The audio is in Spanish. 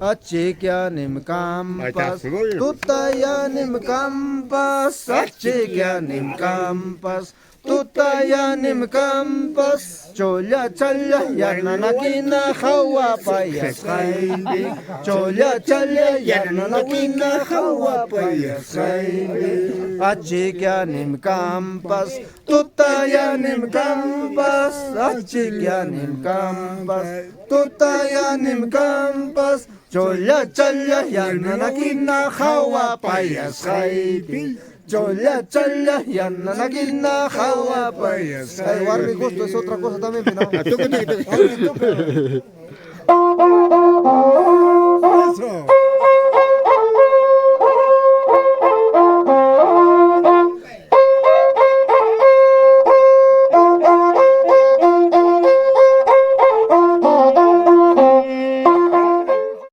Achikyanim kampas, tutayanim kampas, achikyanim kampas, tutayanim kampas, cholla challa yananakina hawa payas haybi, cholla challa yananakina hawa payas haybi, achikyanim kampas, tutayanim kampas, achikyanim kampas, tutayanim kampas, cholla challa yananakina hawa payas haybi. Cholla challa yananakina hawa payas. Ay, Warmi gusto es otra cosa también, ¿no?